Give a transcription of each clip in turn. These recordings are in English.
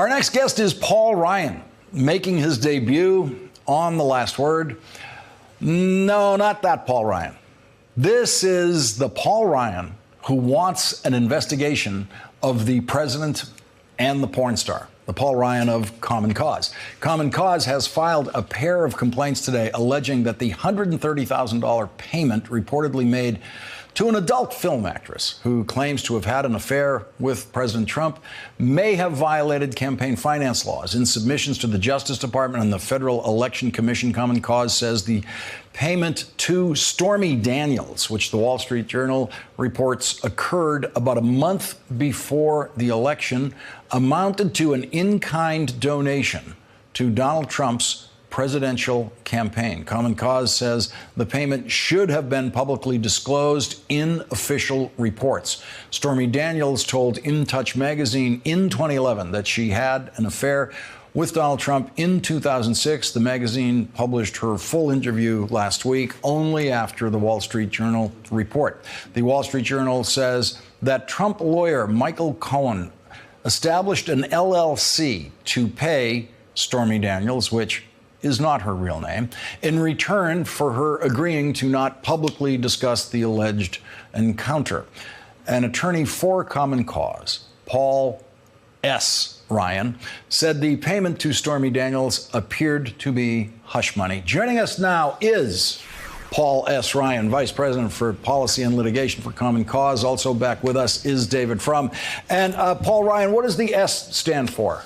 Our next guest is Paul Ryan, making his debut on The Last Word. No, not that Paul Ryan. This is the Paul Ryan who wants an investigation of the president and the porn star, the Paul Ryan of Common Cause. Common Cause has filed a pair of complaints today alleging that the $130,000 payment reportedly made to an adult film actress who claims to have had an affair with President Trump may have violated campaign finance laws. In submissions to the Justice Department and the Federal Election Commission, Common Cause says the payment to Stormy Daniels, which the Wall Street Journal reports occurred about a month before the election, amounted to an in-kind donation to Donald Trump's presidential campaign. Common Cause says the payment should have been publicly disclosed in official reports. Stormy Daniels told In Touch magazine in 2011 that she had an affair with Donald Trump in 2006. The magazine published her full interview last week, only after the Wall Street Journal report. The Wall Street Journal says that Trump lawyer Michael Cohen established an LLC to pay Stormy Daniels, which is not her real name, in return for her agreeing to not publicly discuss the alleged encounter. An attorney for Common Cause, Paul S. Ryan, said the payment to Stormy Daniels appeared to be hush money. Joining us now is Paul S. Ryan, Vice President for Policy and Litigation for Common Cause. Also back with us is David Frum. And Paul Ryan, what does the S stand for?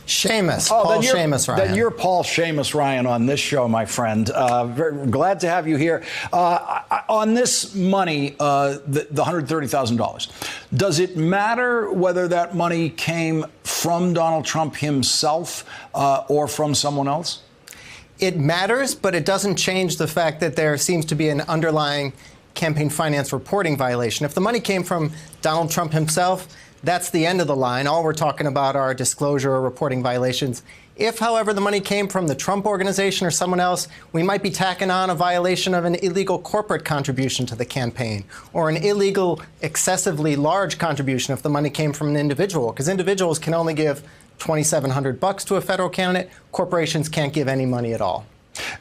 Seamus, Paul Seamus Ryan. Then you're Paul Seamus Ryan on this show, my friend. Very glad to have you here. On this money, the $130,000, does it matter whether that money came from Donald Trump himself or from someone else? It matters, but it doesn't change the fact that there seems to be an underlying campaign finance reporting violation. If the money came from Donald Trump himself, that's the end of the line. All we're talking about are disclosure or reporting violations. If, however, the money came from the Trump Organization or someone else, we might be tacking on a violation of an illegal corporate contribution to the campaign or an illegal, excessively large contribution if the money came from an individual, because individuals can only give $2,700 to a federal candidate. Corporations can't give any money at all.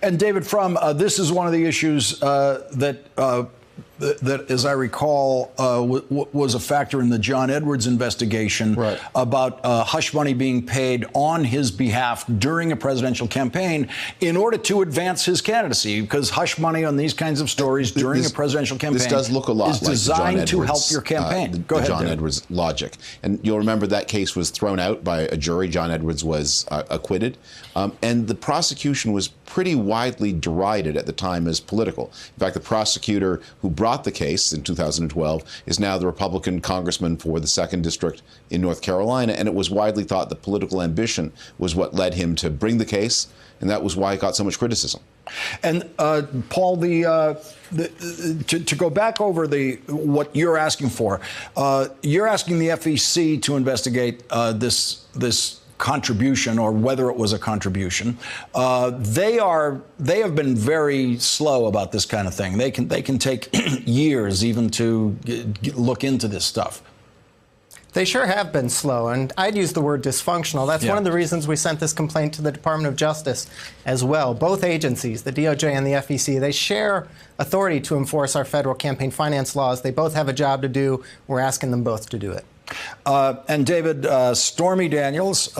And David Frum, this is one of the issues that, as I recall, was a factor in the John Edwards investigation about hush money being paid on his behalf during a presidential campaign in order to advance his candidacy, because hush money on these kinds of stories during a presidential campaign this does look a lot is like designed to help your campaign. Go ahead, John Edwards logic. And you'll remember that case was thrown out by a jury. John Edwards was acquitted. And the prosecution was pretty widely derided at the time as political. In fact, the prosecutor who brought the case in 2012 is now the Republican congressman for the 2nd District in North Carolina, and it was widely thought that political ambition was what led him to bring the case, and that was why it got so much criticism. And Paul, to go back over what you're asking for, you're asking the FEC to investigate this contribution, or whether it was a contribution. They have been very slow about this kind of thing. They can take years even to look into this stuff. They sure have been slow, and I'd use the word dysfunctional. That's one of the reasons we sent this complaint to the Department of Justice as well. Both agencies, the DOJ and the FEC, they share authority to enforce our federal campaign finance laws. They both have a job to do. We're asking them both to do it. And David, Stormy Daniels,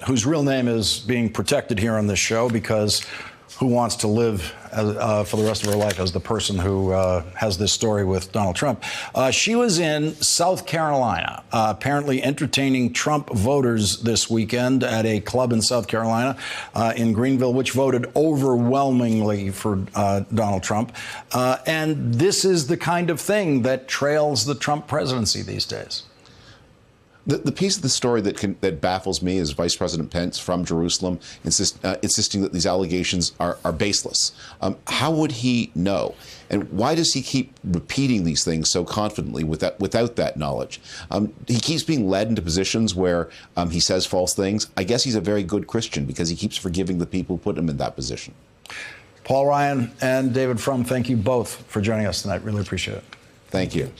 whose real name is being protected here on this show, because who wants to live for the rest of her life as the person who has this story with Donald Trump? She was in South Carolina, apparently entertaining Trump voters this weekend at a club in South Carolina, in Greenville, which voted overwhelmingly for Donald Trump. And this is the kind of thing that trails the Trump presidency these days. The piece of the story that baffles me is Vice President Pence from Jerusalem insisting that these allegations are baseless. How would he know? And why does he keep repeating these things so confidently without that knowledge? He keeps being led into positions where he says false things. I guess he's a very good Christian because he keeps forgiving the people who put him in that position. Paul Ryan and David Frum, thank you both for joining us tonight. Really appreciate it. Thank you.